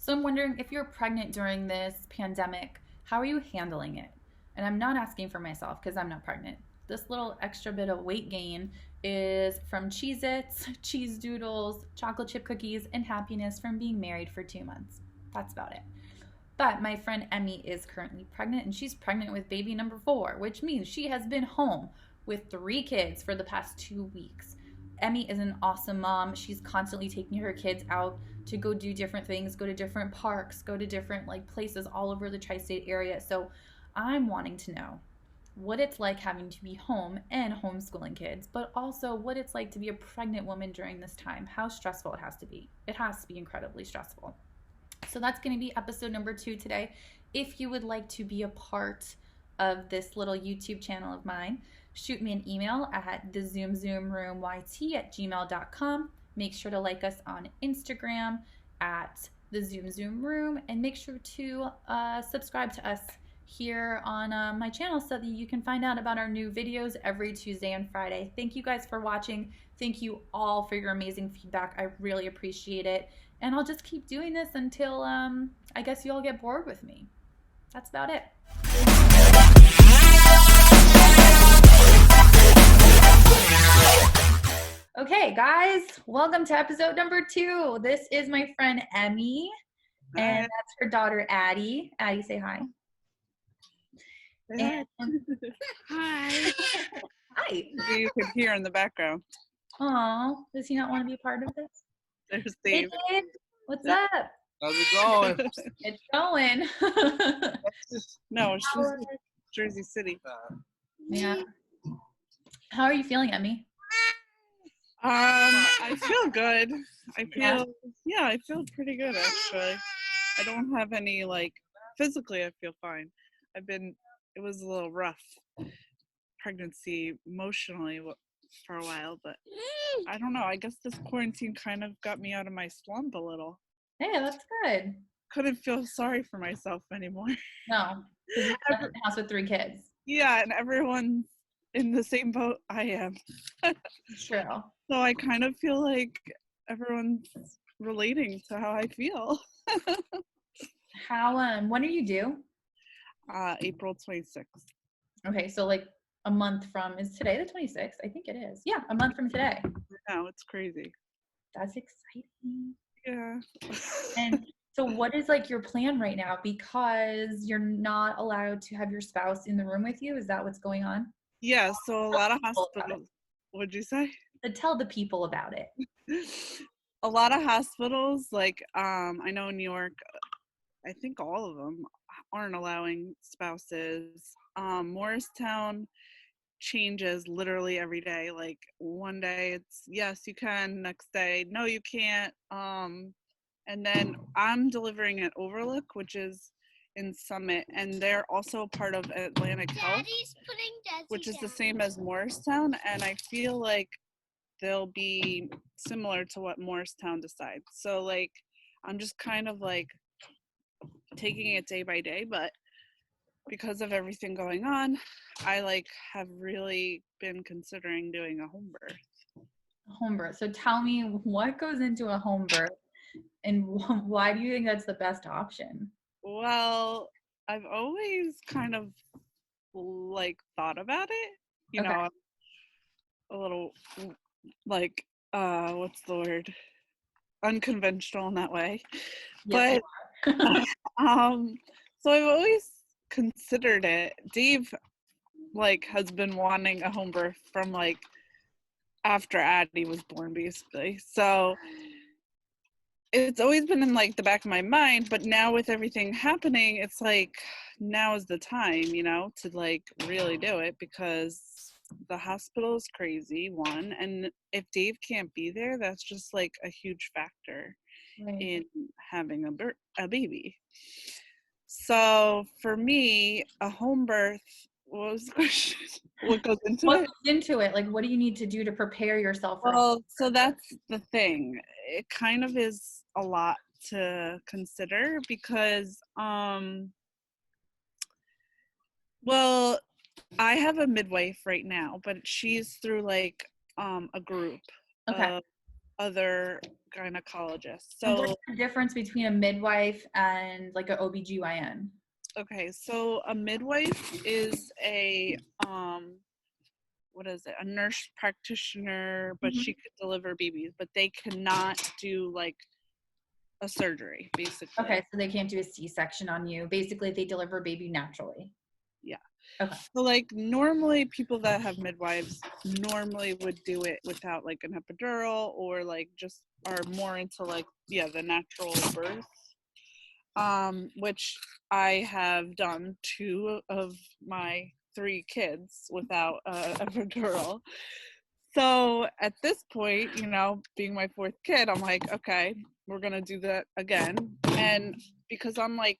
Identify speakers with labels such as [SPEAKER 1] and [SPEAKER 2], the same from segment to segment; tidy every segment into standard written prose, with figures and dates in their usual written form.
[SPEAKER 1] So I'm wondering if you're pregnant during this pandemic, how are you handling it? And I'm not asking for myself because I'm not pregnant. This little extra bit of weight gain is from Cheez Its, cheese doodles, chocolate chip cookies, and happiness from being married for 2 months. That's about it. But my friend Emmy is currently pregnant and she's pregnant with baby number 4, which means she has been home with 3 kids for the past 2 weeks. Emmy is an awesome mom. She's constantly taking her kids out to go do different things, go to different parks, go to different like places all over the tri-state area. So I'm wanting to know what it's like having to be home and homeschooling kids, but also what it's like to be a pregnant woman during this time, how stressful it has to be. It has to be incredibly stressful. So that's going to be episode number 2 today. If you would like to be a part of this little YouTube channel of mine, shoot me an email at thezoomzoomroomyt@gmail.com. Make sure to like us on Instagram at thezoomzoomroom, and make sure to subscribe to us here on my channel so that you can find out about our new videos every Tuesday and Friday. Thank you guys for watching. Thank you all for your amazing feedback. I really appreciate it. And I'll just keep doing this until I guess you all get bored with me. That's about it. Okay, guys, welcome to episode number 2. This is my friend Emmy, and that's her daughter Addie. Addie, say hi. And,
[SPEAKER 2] Hi.
[SPEAKER 1] hi.
[SPEAKER 2] You could hear in the background.
[SPEAKER 1] Aw, does he not want to be a part of this?
[SPEAKER 2] There's
[SPEAKER 1] Hey,
[SPEAKER 2] Dave.
[SPEAKER 1] Dave, what's up?
[SPEAKER 3] How's it going?
[SPEAKER 1] It's going.
[SPEAKER 2] No, she's Jersey City.
[SPEAKER 1] Yeah. How are you feeling, Emmy?
[SPEAKER 2] I feel good. I feel pretty good actually. I don't have any physically I feel fine. It was a little rough pregnancy emotionally for a while, but I don't know. I guess this quarantine kind of got me out of my slump a little.
[SPEAKER 1] Hey, that's good.
[SPEAKER 2] Couldn't feel sorry for myself anymore.
[SPEAKER 1] No, because you're in the house with 3 kids.
[SPEAKER 2] Yeah, and everyone's in the same boat I am.
[SPEAKER 1] True.
[SPEAKER 2] So I kind of feel like everyone's relating to how I feel.
[SPEAKER 1] When are you due?
[SPEAKER 2] April 26th.
[SPEAKER 1] Okay, so like a month from, is today the 26th? I think it is. Yeah, a month from today.
[SPEAKER 2] No, it's crazy.
[SPEAKER 1] That's exciting.
[SPEAKER 2] Yeah.
[SPEAKER 1] And so what is like your plan right now? Because you're not allowed to have your spouse in the room with you. Is that what's going on?
[SPEAKER 2] Yeah, so a lot of hospitals, what'd you say?
[SPEAKER 1] Tell the people about it.
[SPEAKER 2] A lot of hospitals, I know in New York, I think all of them aren't allowing spouses. Morristown changes literally every day. Like one day it's yes you can, next day no you can't. And then I'm delivering at Overlook, which is in Summit, and they're also part of Atlantic Health, which is the same as Morristown, and I feel like they'll be similar to what Morristown decides. So I'm just kind of taking it day by day, but because of everything going on, I have really been considering doing a home birth.
[SPEAKER 1] Home birth. So tell me what goes into a home birth and why do you think that's the best option?
[SPEAKER 2] Well, I've always kind of thought about it, you know, a little what's the word? Unconventional in that way. Yes, but so I've always considered it. Dave has been wanting a home birth from after Addie was born, basically. So it's always been in the back of my mind, but now with everything happening, it's now is the time, to really do it, because the hospital is crazy, one, and if Dave can't be there, that's just a huge factor in having a baby. So for me, a home birth, what was the question? What goes into it?
[SPEAKER 1] What do you need to do to prepare yourself for
[SPEAKER 2] Well, so that's the thing. It kind of is a lot to consider because, well, I have a midwife right now, but she's through a group of other gynecologists.
[SPEAKER 1] And what's
[SPEAKER 2] So,
[SPEAKER 1] the difference between a midwife and like a OBGYN?
[SPEAKER 2] okay, so a midwife is what is it? A nurse practitioner, but
[SPEAKER 1] Mhm.
[SPEAKER 2] she could deliver babies, but they cannot do like a surgery, basically.
[SPEAKER 1] Okay, so they can't do a C-section on you. Basically, they deliver baby naturally.
[SPEAKER 2] Yeah.
[SPEAKER 1] Okay.
[SPEAKER 2] So like normally people that have midwives normally would do it without like an epidural or like just are more into like the natural birth. Which I have done 2 of my 3 kids without a epidural. So at this point, being my 4th kid, I'm like, okay, we're gonna do that again. And because I'm like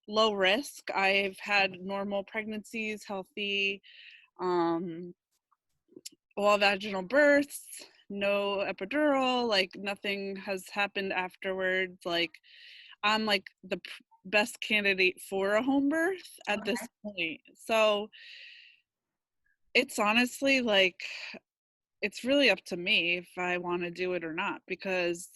[SPEAKER 2] low risk, I've had normal pregnancies, healthy, um, all vaginal births, no epidural, like nothing has happened afterwards. Like I'm like the best candidate for a home birth at this
[SPEAKER 1] Okay.
[SPEAKER 2] point. So it's honestly like it's really up to me if I want to do it or not, because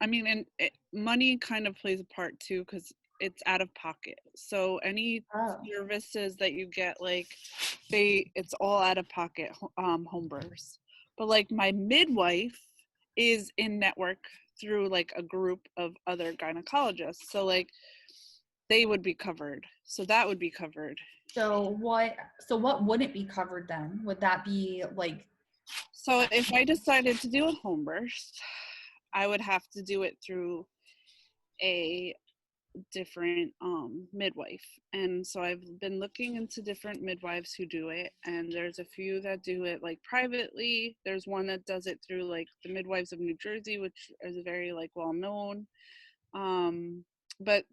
[SPEAKER 2] I mean, and money kind of plays a part too, because it's out of pocket. So any
[SPEAKER 1] Oh,
[SPEAKER 2] services that you get, like it's all out of pocket, home births. But like my midwife is in network through like a group of other gynecologists. So like they would be covered. So that would be covered.
[SPEAKER 1] so what wouldn't be covered then? Would that be like,
[SPEAKER 2] So if I decided to do a home birth, I would have to do it through a different midwife. And so I've been looking into different midwives who do it, and there's a few that do it like privately. There's one that does it through like the Midwives of New Jersey, which is very like well known. But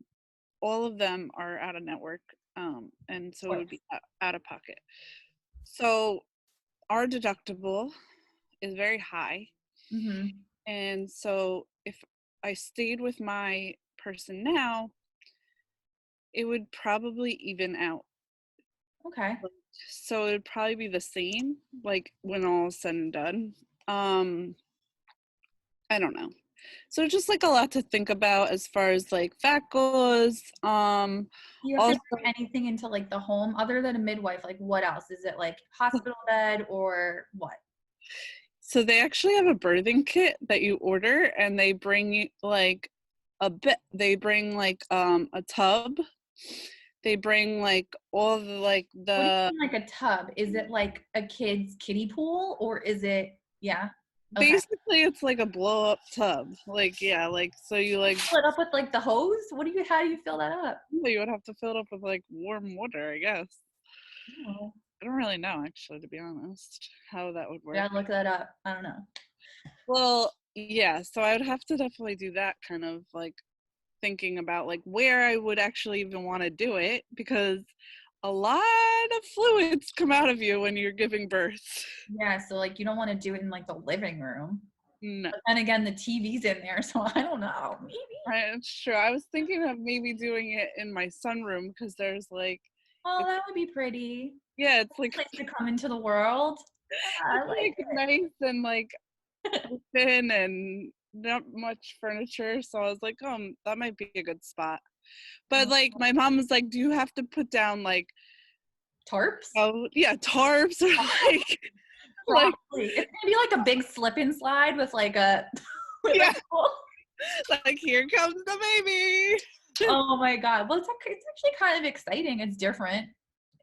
[SPEAKER 2] all of them are out of network, and so it would be out of pocket. So our deductible is very high,
[SPEAKER 1] mm-hmm.
[SPEAKER 2] and so if I stayed with my person now, it would probably even out.
[SPEAKER 1] Okay.
[SPEAKER 2] So it would probably be the same, like when all is said and done. Um, I don't know. So it's just like a lot to think about as far as like that goes.
[SPEAKER 1] Do you have to
[SPEAKER 2] Also,
[SPEAKER 1] bring anything into like the home other than a midwife? Like what else? Is it like hospital bed or what?
[SPEAKER 2] so they actually have a birthing kit that you order, and they bring you like a bit. They bring like a tub. They bring like all the like
[SPEAKER 1] What do
[SPEAKER 2] the
[SPEAKER 1] you mean like a tub? Is it like a kid's kiddie pool or is it, yeah? Okay.
[SPEAKER 2] basically it's like a blow up tub. Like yeah, like so you like
[SPEAKER 1] Fill it up with like the hose? How do you fill that up?
[SPEAKER 2] you would have to fill it up with like warm water, I guess.
[SPEAKER 1] Oh,
[SPEAKER 2] I don't really know, actually, to be honest, how that would work.
[SPEAKER 1] yeah, look that up. I don't know.
[SPEAKER 2] Well, yeah, so I would have to definitely do that kind of like thinking about like where I would actually even want to do it, because a lot of fluids come out of you when you're giving birth.
[SPEAKER 1] Yeah, so like you don't want to do it in like the living room.
[SPEAKER 2] No,
[SPEAKER 1] But then again, the TV's in there, so I don't know. Maybe.
[SPEAKER 2] it's true. I was thinking of maybe doing it in my sunroom because there's like,
[SPEAKER 1] Oh,
[SPEAKER 2] it's,
[SPEAKER 1] that would be pretty.
[SPEAKER 2] yeah, it's like
[SPEAKER 1] Place to come into the world. Yeah, I
[SPEAKER 2] it's
[SPEAKER 1] like
[SPEAKER 2] like nice and like
[SPEAKER 1] it.
[SPEAKER 2] open and not much furniture. So I was like, that might be a good spot. But like my mom was like, do you have to put down like
[SPEAKER 1] Tarps?
[SPEAKER 2] oh yeah, tarps or like like
[SPEAKER 1] Probably. It's gonna be like a big slip and slide with like a with a
[SPEAKER 2] yeah,
[SPEAKER 1] pool.
[SPEAKER 2] like here comes the baby.
[SPEAKER 1] Oh my god. Well, it's actually kind of exciting. It's different.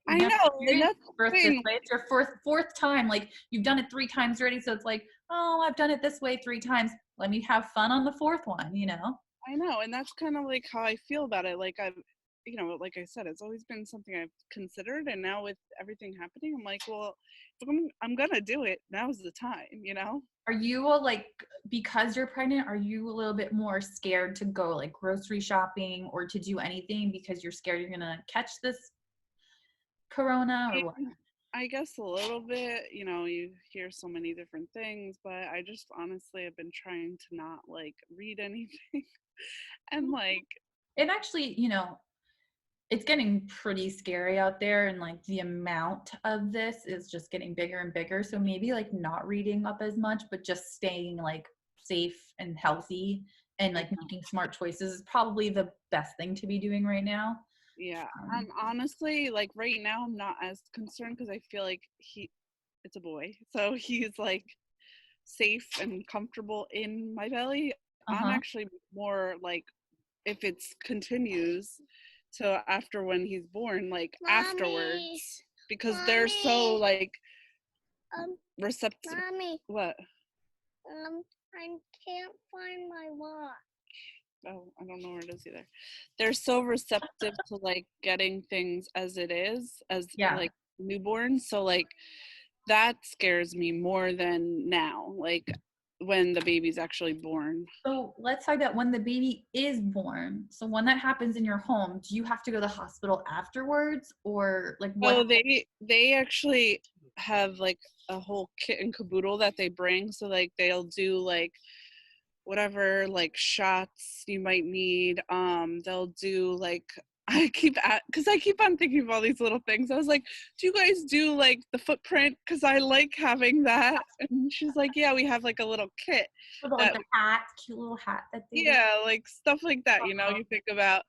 [SPEAKER 2] I
[SPEAKER 1] You've never
[SPEAKER 2] know, and
[SPEAKER 1] experienced
[SPEAKER 2] that's the
[SPEAKER 1] birth this
[SPEAKER 2] thing.
[SPEAKER 1] way. It's your fourth time. Like you've done it 3 times already, so it's like, oh, I've done it this way 3 times. Let me have fun on the fourth one, you know?
[SPEAKER 2] I know, and that's kind of like how I feel about it. Like I've, like I said, it's always been something I've considered, and now with everything happening, I'm like, well, if I'm gonna do it. Now's the time, you know.
[SPEAKER 1] Are you like, because you're pregnant, are you a little bit more scared to go like grocery shopping or to do anything because you're scared you're gonna catch this corona or what?
[SPEAKER 2] I guess a little bit, you hear so many different things, but I just honestly have been trying to not like read anything and like,
[SPEAKER 1] It actually, it's getting pretty scary out there, and like the amount of this is just getting bigger and bigger. So maybe like not reading up as much, but just staying like safe and healthy and like making smart choices is probably the best thing to be doing right now.
[SPEAKER 2] Yeah. Honestly, like right now I'm not as concerned because I feel like it's a boy. So he's like safe and comfortable in my belly. I'm
[SPEAKER 1] Uh-huh.
[SPEAKER 2] actually more like if it continues to after when he's born, like Mommy, afterwards, because Mommy, they're so like receptive. Mommy, what? I can't find my watch. Oh, I don't know where it is either. They're so receptive to like getting things as it is, as like newborn. So like that scares me more than now, like when the baby's actually born.
[SPEAKER 1] So let's talk about when the baby is born. So when that happens in your home, do you have to go to the hospital afterwards, or like what?
[SPEAKER 2] Oh, they actually have like a whole kit and caboodle that they bring. So like they'll do like whatever like shots you might need. They'll do like I keep on thinking of all these little things. I was like, do you guys do like the footprint? Because I like having that. And she's like, yeah, we have like a little kit.
[SPEAKER 1] Like the hat, cute little hat that they do.
[SPEAKER 2] Like stuff like that, you know, you think about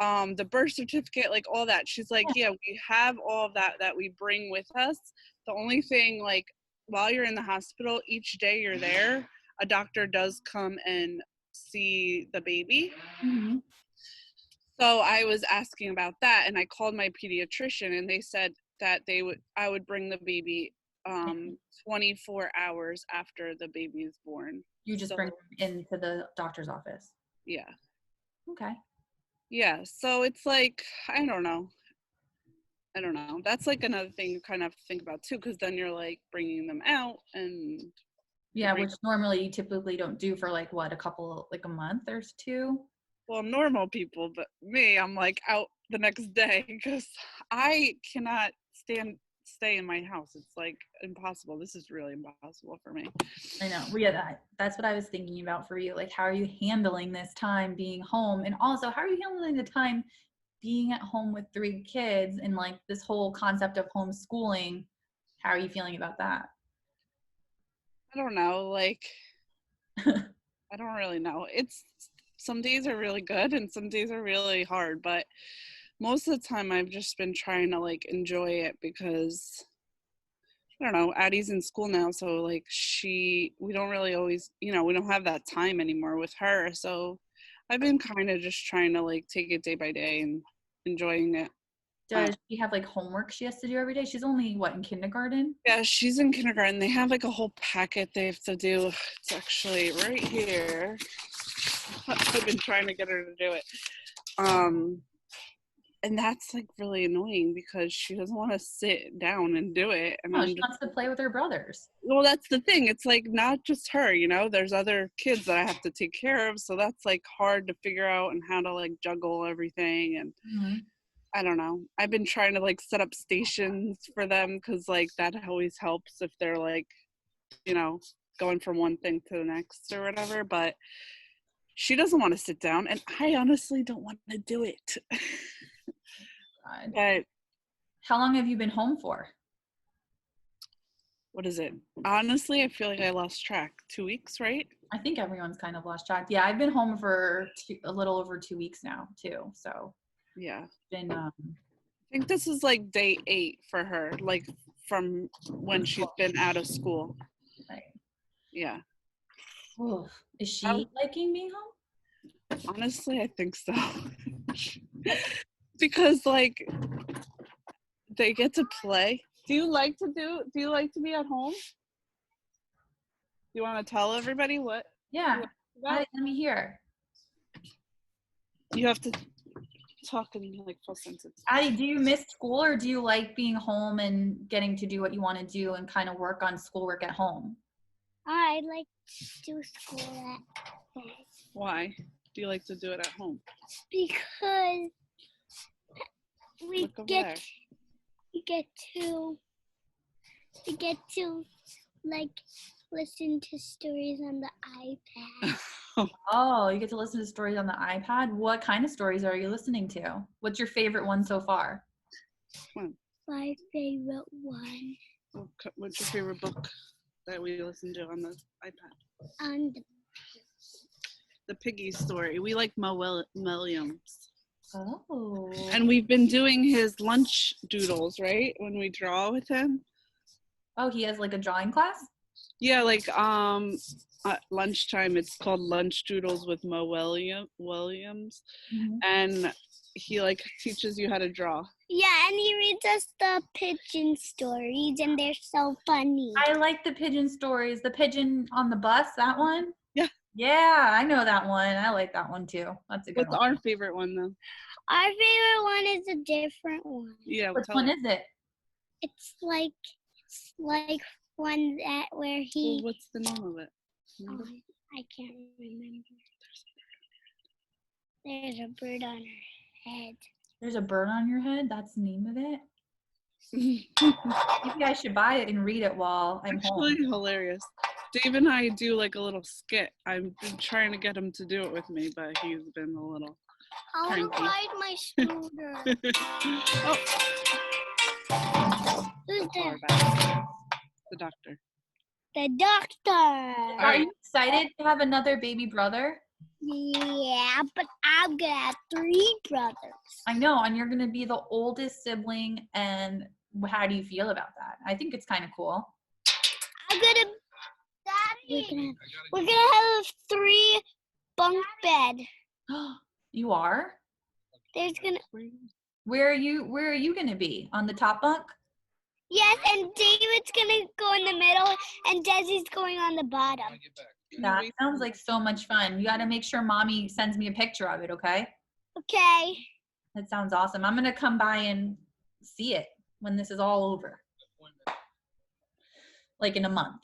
[SPEAKER 2] the birth certificate, like all that. She's like, yeah, we have all of that we bring with us. The only thing, like while you're in the hospital, each day you're there, a doctor does come and see the baby.
[SPEAKER 1] Mm-hmm.
[SPEAKER 2] So I was asking about that, and I called my pediatrician, and they said that I would bring the baby 24 hours after the baby is born.
[SPEAKER 1] You just bring them into the doctor's office.
[SPEAKER 2] Yeah.
[SPEAKER 1] Okay.
[SPEAKER 2] Yeah. So it's like, I don't know. That's like another thing you kind of have to think about too, because then you're like bringing them out and.
[SPEAKER 1] Yeah, which normally you typically don't do for like what, a month or two?
[SPEAKER 2] Well, normal people, but me, I'm like out the next day because I cannot stay in my house. It's like impossible. This is really impossible for me.
[SPEAKER 1] I know. Well, yeah, that's what I was thinking about for you. Like, how are you handling this time being home? And also, how are you handling the time being at home with 3 kids and like this whole concept of homeschooling? How are you feeling about that?
[SPEAKER 2] I don't know. Like, I don't really know. It's some days are really good and some days are really hard, but most of the time I've just been trying to like enjoy it because I don't know, Addie's in school now, so like we don't really always, we don't have that time anymore with her. So I've been kind of just trying to like take it day by day and enjoying it.
[SPEAKER 1] Does she have like homework she has to do every day? She's only in kindergarten?
[SPEAKER 2] Yeah, she's in kindergarten. They have like a whole packet they have to do. It's actually right here. I've been trying to get her to do it. And that's like really annoying because she doesn't want to sit down and do it. And
[SPEAKER 1] she wants to play with her brothers.
[SPEAKER 2] Well, that's the thing. It's like not just her, there's other kids that I have to take care of. So that's like hard to figure out and how to like juggle everything. And I don't know. I've been trying to like set up stations for them because like that always helps if they're like, going from one thing to the next or whatever. But she doesn't want to sit down. And I honestly don't want to do it. But
[SPEAKER 1] how long have you been home for?
[SPEAKER 2] What is it? Honestly, I feel like I lost track. 2 weeks, right?
[SPEAKER 1] I think everyone's kind of lost track. Yeah, I've been home for a little over 2 weeks now too. So
[SPEAKER 2] yeah,
[SPEAKER 1] been.
[SPEAKER 2] I think this is like day 8 for her, like from when she's been out of school.
[SPEAKER 1] Right.
[SPEAKER 2] Yeah.
[SPEAKER 1] Oof. Is she liking being home?
[SPEAKER 2] Honestly, I think so. Because like they get to play. Do you like to be at home? You want to tell everybody what?
[SPEAKER 1] Yeah. Let me hear.
[SPEAKER 2] You have to talk in like full sentences.
[SPEAKER 1] Addie, do you miss school or do you like being home and getting to do what you want to do and kind of work on schoolwork at home?
[SPEAKER 3] I like to do school at home.
[SPEAKER 2] Why do you like to do it at home?
[SPEAKER 3] Because we get to like listen to stories on the iPad.
[SPEAKER 1] Oh, you get to listen to stories on the iPad? What kind of stories are you listening to? What's your favorite one so far?
[SPEAKER 3] My favorite one.
[SPEAKER 2] What's your favorite book that we listen to on the iPad?
[SPEAKER 3] On the
[SPEAKER 2] the piggy story. We like Williams.
[SPEAKER 1] Oh.
[SPEAKER 2] And we've been doing his lunch doodles, right? When we draw with him.
[SPEAKER 1] Oh, he has like a drawing class?
[SPEAKER 2] Yeah, like at lunchtime it's called Lunch Doodles with Williams.
[SPEAKER 1] Mm-hmm.
[SPEAKER 2] And he like teaches you how to draw.
[SPEAKER 3] Yeah, and he reads us the pigeon stories, and they're so funny.
[SPEAKER 1] I like the pigeon stories. The pigeon on the bus, that one?
[SPEAKER 2] Yeah.
[SPEAKER 1] Yeah, I know that one. I like that one too. That's a good
[SPEAKER 2] What's
[SPEAKER 1] one.
[SPEAKER 2] our favorite one though?
[SPEAKER 3] Our favorite one is a different one.
[SPEAKER 2] Yeah.
[SPEAKER 1] Which one is it?
[SPEAKER 3] It's like one that where he.
[SPEAKER 2] Well, what's the name of it?
[SPEAKER 3] I can't remember. There's a bird on her head.
[SPEAKER 1] There's a bird on your head? That's the name of it? Maybe I should buy it and read it while I'm
[SPEAKER 2] Actually,
[SPEAKER 1] home.
[SPEAKER 2] hilarious. Dave and I do like a little skit. I've been trying to get him to do it with me, but he's been a little
[SPEAKER 3] I want to
[SPEAKER 2] cranky.
[SPEAKER 3] ride my scooter.
[SPEAKER 2] Oh,
[SPEAKER 3] Who's
[SPEAKER 2] call her
[SPEAKER 3] that?
[SPEAKER 2] back. The doctor.
[SPEAKER 3] The doctor.
[SPEAKER 1] Are
[SPEAKER 2] right.
[SPEAKER 1] you excited to have another baby brother?
[SPEAKER 3] Yeah, but I'm gonna have 3 brothers.
[SPEAKER 1] I know, and you're going to be the oldest sibling, and how do you feel about that? I think it's kind of cool.
[SPEAKER 3] I'm gonna. Daddy, we're gonna have 3 bunk bed.
[SPEAKER 1] You are?
[SPEAKER 3] There's gonna.
[SPEAKER 1] Where are you going to be? On the top bunk?
[SPEAKER 3] Yes, and David's gonna go in the middle, and Desi's going on the bottom.
[SPEAKER 1] That sounds like so much fun. You got to make sure mommy sends me a picture of it, okay?
[SPEAKER 3] Okay.
[SPEAKER 1] That sounds awesome. I'm going to come by and see it when this is all over. Like in a month.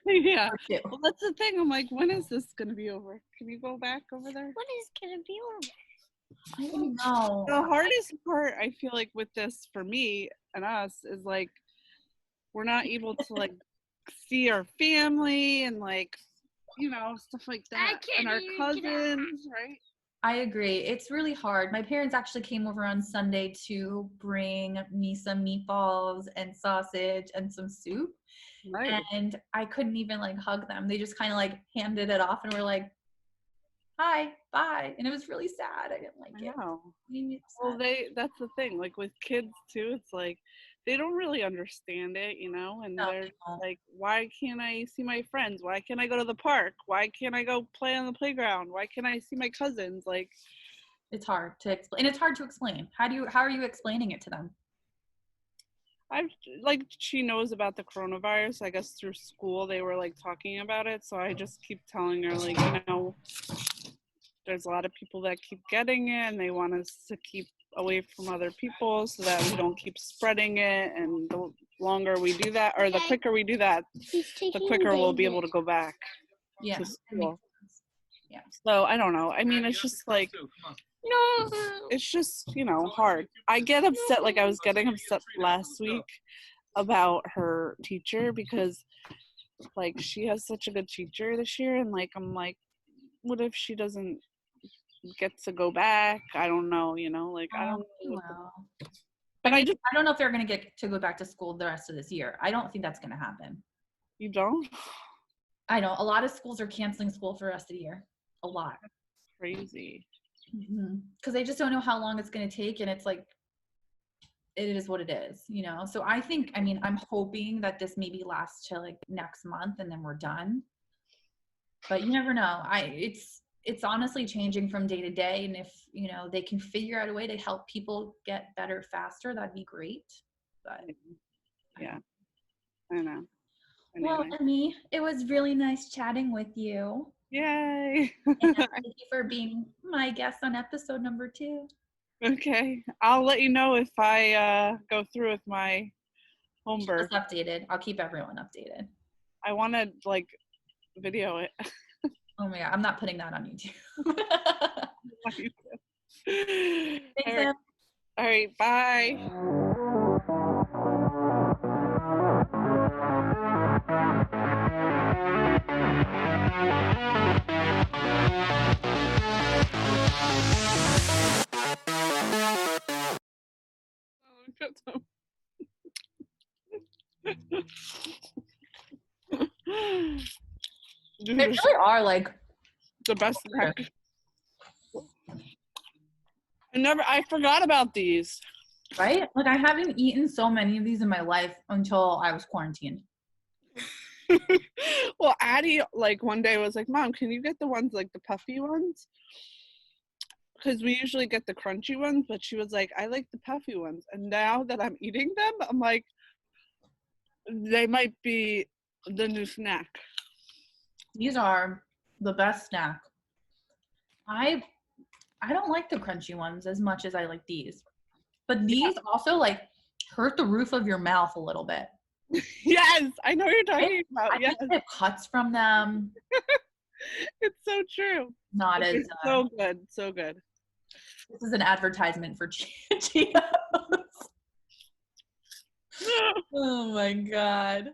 [SPEAKER 2] Yeah.
[SPEAKER 1] Or 2.
[SPEAKER 2] Well, that's the thing. I'm like, when is this gonna be over? Can you go back over there?
[SPEAKER 3] What is gonna be over?
[SPEAKER 1] I don't know.
[SPEAKER 2] The hardest part, I feel like, with this for me and us is like we're not able to like see our family and like, you know, stuff like that, and our cousins, right?
[SPEAKER 1] I agree. It's really hard. My parents actually came over on Sunday to bring me some meatballs and sausage and some soup.
[SPEAKER 2] Right.
[SPEAKER 1] And I couldn't even like hug them. They just kind of like handed it off and were like, hi, bye. And it was really sad. I didn't like it.
[SPEAKER 2] Wow.
[SPEAKER 1] Made me
[SPEAKER 2] Well,
[SPEAKER 1] upset.
[SPEAKER 2] that's the thing. Like with kids too, it's like they don't really understand it, you know, and
[SPEAKER 1] No,
[SPEAKER 2] they're
[SPEAKER 1] they don't.
[SPEAKER 2] like, why can't I see my friends? Why can't I go to the park? Why can't I go play on the playground? Why can't I see my cousins? Like,
[SPEAKER 1] It's hard to explain. And it's hard to explain. How are you explaining it to them?
[SPEAKER 2] she knows about the coronavirus. I guess through school they were like talking about it, so I just keep telling her, like, you know, there's a lot of people that keep getting it and they want us to keep away from other people so that we don't keep spreading it, and the longer we do that, or the quicker we do that, the quicker we'll be able to go back to school.
[SPEAKER 1] Yeah.
[SPEAKER 2] So I don't know. I mean, it's just like,
[SPEAKER 3] No.
[SPEAKER 2] it's just, you know, hard. I get upset, like I was getting upset last week about her teacher because like she has such a good teacher this year, and like I'm like, what if she doesn't get to go back? I don't know, you know, like I don't know.
[SPEAKER 1] Wow.
[SPEAKER 2] But
[SPEAKER 1] I don't know if they're going to get to go back to school the rest of this year. I don't think that's going to happen.
[SPEAKER 2] You don't?
[SPEAKER 1] I know a lot of schools are canceling school for the rest of the year. A lot.
[SPEAKER 2] Crazy.
[SPEAKER 1] Because they just don't know how long it's going to take, and it's like, it is what it is, you know? So I think, I mean, I'm hoping that this maybe lasts till like next month and then we're done. But you never know. It's honestly changing from day to day. And if, you know, they can figure out a way to help people get better faster, that'd be great. But
[SPEAKER 2] yeah, I know. Anyway.
[SPEAKER 1] Well, Emmy, it was really nice chatting with you.
[SPEAKER 2] Yay.
[SPEAKER 1] And thank you for being my guest on episode number 2.
[SPEAKER 2] Okay. I'll let you know if I go through with my home birth.
[SPEAKER 1] It's updated. I'll keep everyone updated.
[SPEAKER 2] I want to like video it.
[SPEAKER 1] Oh my God, I'm not putting that on YouTube. Thanks, Em.
[SPEAKER 2] All right, bye.
[SPEAKER 1] They really are like
[SPEAKER 2] The best snack. I forgot about these.
[SPEAKER 1] Right? Like, I haven't eaten so many of these in my life until I was quarantined.
[SPEAKER 2] Well, Addie, like, one day was like, Mom, can you get the ones, like, the puffy ones? Because we usually get the crunchy ones, but she was like, I like the puffy ones. And now that I'm eating them, I'm like, they might be the new snack.
[SPEAKER 1] These are the best snack. I don't like the crunchy ones as much as I like these. But these also, like, hurt the roof of your mouth a little bit.
[SPEAKER 2] Yes, I know what you're talking about.
[SPEAKER 1] I
[SPEAKER 2] Yes.
[SPEAKER 1] think it cuts from them.
[SPEAKER 2] It's so true.
[SPEAKER 1] Not as
[SPEAKER 2] so good. So good.
[SPEAKER 1] This is an advertisement for Cheetos. Oh my god.